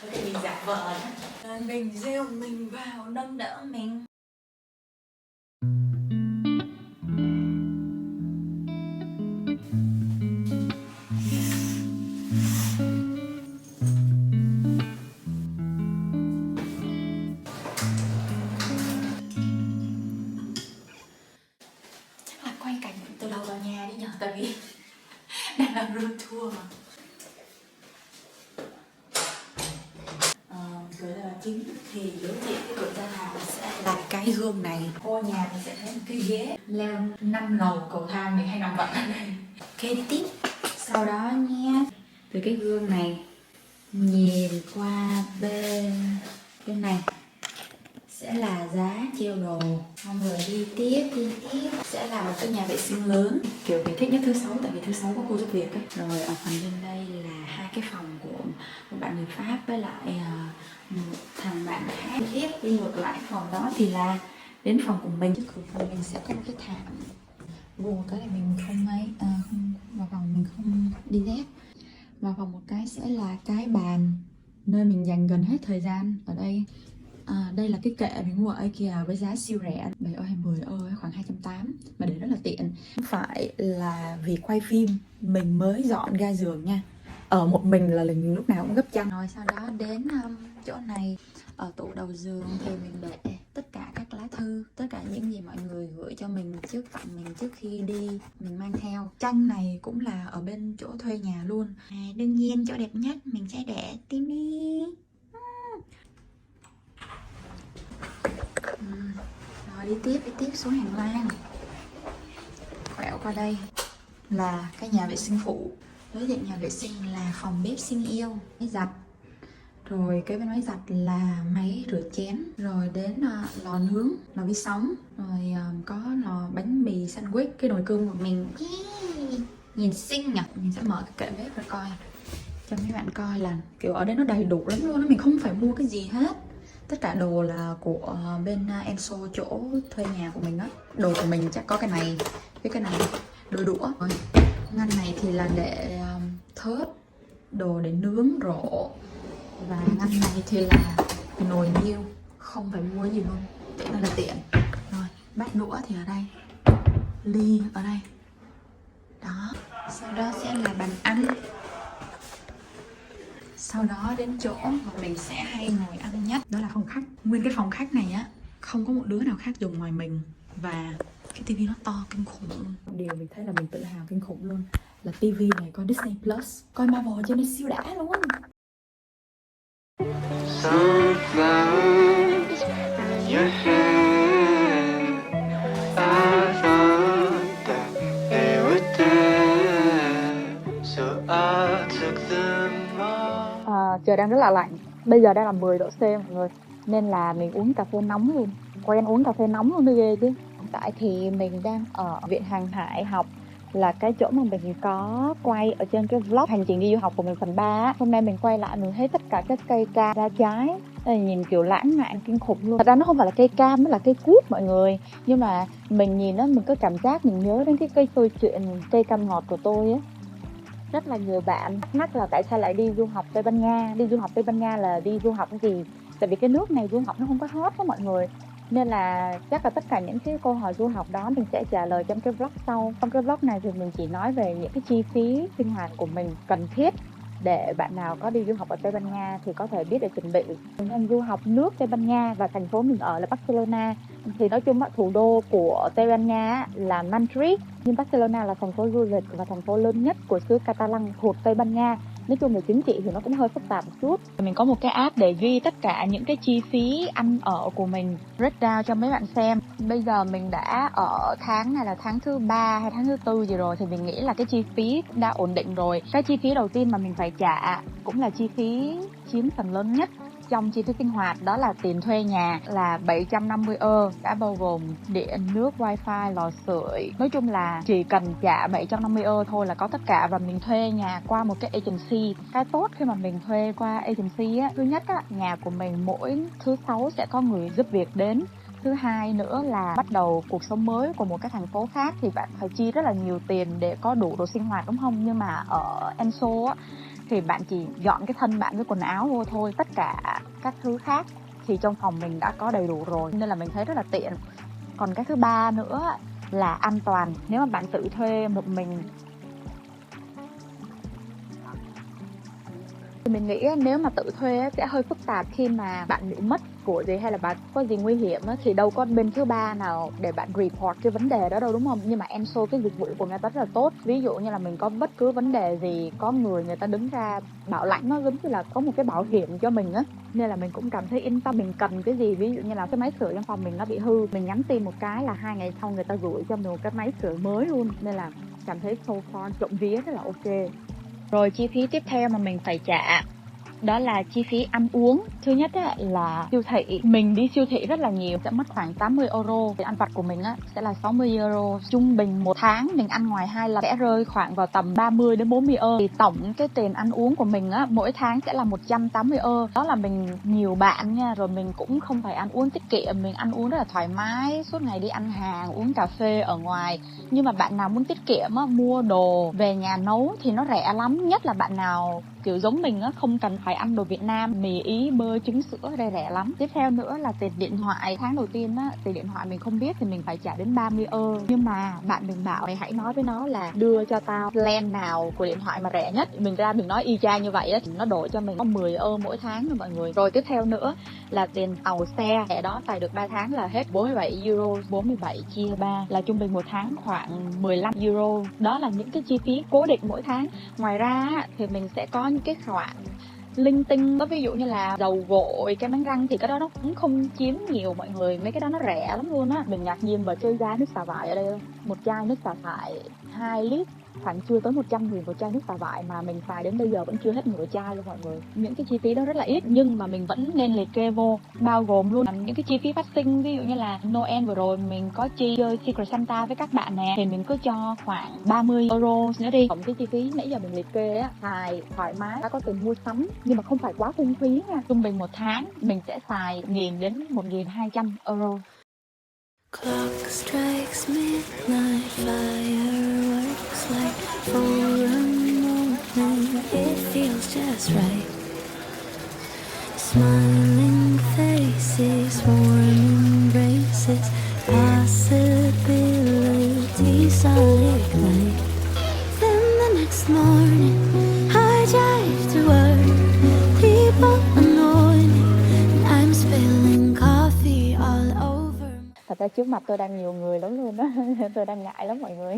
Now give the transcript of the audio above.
Ok, mình giả vờ nhá. Mình gieo mình vào nâng đỡ mình. Chắc là quay cảnh từ đầu vào nhà đi nhờ, tại vì đang làm room tour mà. Cửa là chính thì đối diện cái cửa ra vào sẽ là cái gương này. Cô nhà mình sẽ thấy một cái ghế leo 5 lầu cầu thang, mình hay nằm vật ở đây. Ok, đi tiếp. Sau đó nhé, từ cái gương này nhìn qua bên này sẽ là giá treo đồ. Xong rồi đi tiếp sẽ là một cái nhà vệ sinh lớn. Kiểu mình thích nhất thứ 6, tại vì thứ 6 có cô giúp việc ấy. Rồi ở phần bên đây là hai cái phòng của một bạn người Pháp với lại một thằng bạn khác. Tiếp đi ngược lại phòng đó thì là đến phòng của mình. Trước cửa phòng mình sẽ có một cái thảm. Buồn cái này mình không không vào phòng, mình không đi dép. Vào phòng một cái sẽ là cái bàn nơi mình dành gần hết thời gian ở đây. Đây là cái kệ mình mua ở IKEA với giá siêu rẻ 7 ơi hay 10 ơi, khoảng 280 mà để rất là tiện. Không phải là vì quay phim mình mới dọn ga giường nha, ở một mình là mình lúc nào cũng gấp chăn. Rồi sau đó đến chỗ này, ở tủ đầu giường thì mình để tất cả các lá thư, tất cả những gì mọi người gửi cho mình tặng mình trước khi đi mình mang theo. Tranh này cũng là ở bên chỗ thuê nhà luôn. Đương nhiên chỗ đẹp nhất mình sẽ để Timmy. Rồi đi tiếp xuống hành lang. Quẹo qua đây là cái nhà vệ sinh phụ. Đối diện nhà vệ sinh là phòng bếp sinh yêu, máy giặt. Rồi cái bên máy giặt là máy rửa chén. Rồi đến lò nướng, lò vi sóng. Rồi có lò bánh mì sandwich, cái nồi cơm của mình. Nhìn xinh nhỉ. Mình sẽ mở cái kệ bếp ra coi cho mấy bạn coi là kiểu ở đây nó đầy đủ lắm luôn. Mình không phải mua cái gì hết. Tất cả đồ là của bên Enso, chỗ thuê nhà của mình đó. Đồ của mình chắc có cái này với cái này, đôi đũa. Rồi ngăn này thì là để thớt, đồ để nướng rổ. Và ngăn này thì là nồi niêu, không phải mua gì luôn, tiện là tiện. Rồi bát đũa thì ở đây, ly ở đây đó. Sau đó sẽ là bàn ăn. Sau đó đến chỗ mà mình sẽ hay ngồi ăn nhất, đó là phòng khách. Nguyên cái phòng khách này á, không có một đứa nào khác dùng ngoài mình. Và cái tivi nó to kinh khủng luôn. Điều mình thấy là mình tự hào kinh khủng luôn là tivi này có Disney Plus, coi Marvel cho nên siêu đã luôn. Sunflowers in your hair. I thought that they were dead, so I took them all. Trời đang rất là lạnh. Bây giờ đang là 10 độ C mọi người. Nên là mình uống cà phê nóng luôn. Quen uống cà phê nóng luôn mới ghê chứ. Hiện tại thì mình đang ở Viện Hàng Hải học, là cái chỗ mà mình có quay ở trên cái vlog hành trình đi du học của mình phần 3. Hôm nay mình quay lại mình thấy tất cả các cây cam ra trái. Đây, nhìn kiểu lãng mạn kinh khủng luôn. Thật ra nó không phải là cây cam, nó là cây cút mọi người. Nhưng mà mình nhìn nó, mình có cảm giác mình nhớ đến cái câu chuyện cây cam ngọt của tôi á. Rất là nhiều bạn thắc mắc là tại sao lại đi du học Tây Ban Nha. Đi du học Tây Ban Nha là đi du học cái gì? Tại vì cái nước này du học nó không có hot đó mọi người. Nên là chắc là tất cả những cái câu hỏi du học đó mình sẽ trả lời trong cái vlog sau. Trong cái vlog này thì mình chỉ nói về những cái chi phí sinh hoạt của mình cần thiết để bạn nào có đi du học ở Tây Ban Nha thì có thể biết để chuẩn bị. Mình đang du học nước Tây Ban Nha và thành phố mình ở là Barcelona. Thì nói chung thủ đô của Tây Ban Nha là Madrid, nhưng Barcelona là thành phố du lịch và thành phố lớn nhất của xứ Catalan thuộc Tây Ban Nha. Nói chung về chính trị thì nó cũng hơi phức tạp một chút. Mình có một cái app để ghi tất cả những cái chi phí ăn ở của mình, breakdown cho mấy bạn xem. Bây giờ mình đã ở tháng này là tháng thứ 3 hay tháng thứ 4 gì rồi, thì mình nghĩ là cái chi phí cũng đã ổn định rồi. Cái chi phí đầu tiên mà mình phải trả cũng là chi phí chiếm phần lớn nhất trong chi phí sinh hoạt, đó là tiền thuê nhà là 750 euro, đã bao gồm điện, nước, wifi, lò sưởi. Nói chung là chỉ cần trả 750 euro thôi là có tất cả. Và mình thuê nhà qua một cái agency. Cái tốt khi mà mình thuê qua agency á, thứ nhất á, nhà của mình mỗi thứ 6 sẽ có người giúp việc đến. Thứ hai nữa là bắt đầu cuộc sống mới của một cái thành phố khác thì bạn phải chi rất là nhiều tiền để có đủ đồ sinh hoạt, đúng không? Nhưng mà ở Enso á, thì bạn chỉ dọn cái thân bạn với quần áo vô thôi. Tất cả các thứ khác thì trong phòng mình đã có đầy đủ rồi, nên là mình thấy rất là tiện. Còn cái thứ ba nữa là an toàn. Nếu mà bạn tự thuê một mình thì mình nghĩ nếu mà tự thuê sẽ hơi phức tạp khi mà bạn bị mất của gì hay là bạn có gì nguy hiểm thì đâu có bên thứ ba nào để bạn report cái vấn đề đó đâu, đúng không? Nhưng mà Enso cái dịch vụ của người ta rất là tốt. Ví dụ như là mình có bất cứ vấn đề gì, có người ta đứng ra bảo lãnh, nó giống như là có một cái bảo hiểm cho mình á, nên là mình cũng cảm thấy yên tâm. Mình cần cái gì, ví dụ như là cái máy sưởi trong phòng mình nó bị hư, mình nhắn tin một cái là 2 ngày sau người ta gửi cho mình một cái máy sưởi mới luôn, nên là cảm thấy so far trộm vía rất là ok. Rồi chi phí tiếp theo mà mình phải trả đó là chi phí ăn uống. Thứ nhất là siêu thị. Mình đi siêu thị rất là nhiều, sẽ mất khoảng 80 euro. Thì ăn vặt của mình sẽ là 60 euro. Trung bình một tháng mình ăn ngoài 2 lần sẽ rơi khoảng vào tầm 30 đến 40 euro. Thì tổng cái tiền ăn uống của mình mỗi tháng sẽ là 180 euro. Đó là mình nhiều bạn nha, rồi mình cũng không phải ăn uống tiết kiệm, mình ăn uống rất là thoải mái, suốt ngày đi ăn hàng, uống cà phê ở ngoài. Nhưng mà bạn nào muốn tiết kiệm mua đồ về nhà nấu thì nó rẻ lắm. Nhất là bạn nào kiểu giống mình không cần phải ăn đồ Việt Nam, mì Ý, bơ, trứng sữa, đây rẻ lắm. Tiếp theo nữa là tiền điện thoại. Tháng đầu tiên tiền điện thoại mình không biết thì mình phải trả đến 30 euro. Nhưng mà bạn mình bảo mày hãy nói với nó là đưa cho tao plan nào của điện thoại mà rẻ nhất. Mình ra mình nói y chang như vậy thì nó đổi cho mình có 10 euro mỗi tháng rồi mọi người. Rồi tiếp theo nữa là tiền tàu xe. Thẻ đó xài được 3 tháng là hết 47 euro. 47 chia 3 là trung bình một tháng khoảng 15 euro. Đó là những cái chi phí cố định mỗi tháng. Ngoài ra thì mình sẽ có những cái khoản linh tinh đó, ví dụ như là dầu gội, kem đánh răng thì cái đó nó cũng không chiếm nhiều mọi người, mấy cái đó nó rẻ lắm luôn á. Mình ngạc nhiên và chơi giá nước xả vải ở đây luôn. Một chai nước xả vải 2 lít khoảng chưa tới 100.000 một chai nước xả vải, mà mình xài đến bây giờ vẫn chưa hết nửa chai luôn mọi người. Những cái chi phí đó rất là ít nhưng mà mình vẫn nên liệt kê vô, bao gồm luôn những cái chi phí phát sinh. Ví dụ như là Noel vừa rồi mình có chơi Secret Santa với các bạn nè, thì mình cứ cho khoảng 30 euro nữa đi. Tổng cái chi phí nãy giờ mình liệt kê xài thoải mái, đã có tiền mua sắm nhưng mà không phải quá phung phí nha. Trung bình một tháng mình sẽ xài 1.000 đến 1.200 euro. Clock strikes midnight, fireworks light for a moment, it feels just right. Smiling faces, warm embraces, possibilities all ignite. Then the next morning, I drive to work, people annoy me, and I'm spilling coffee all over. Thật ra trước mặt tôi đang nhiều người lắm luôn á, tôi đang ngại lắm mọi người.